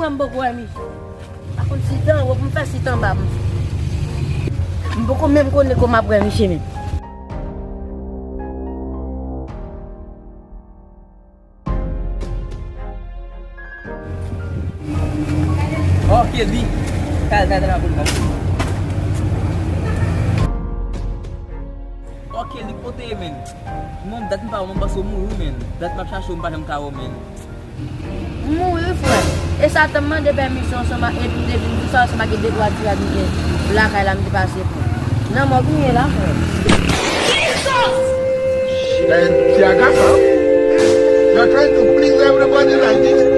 Mwen mboko wè mi. Akon si tan, wè mwen fè si tan ba mwen. Mboko mèm konne kon map wè mi che men. Ok, li. Kal na pou mwen. Ok, li pote men. Mwen dat mpa mwen baso mou men. Dat mpa chacho mpa jem kawo men. Mou yu fwe. E sa teman de permisyon sama epi de vin sa sama ki de kwa ti a di la kay la mi pase pou. Nan mwen binye la fwe. And Tiaga, you're trying to please everybody like this.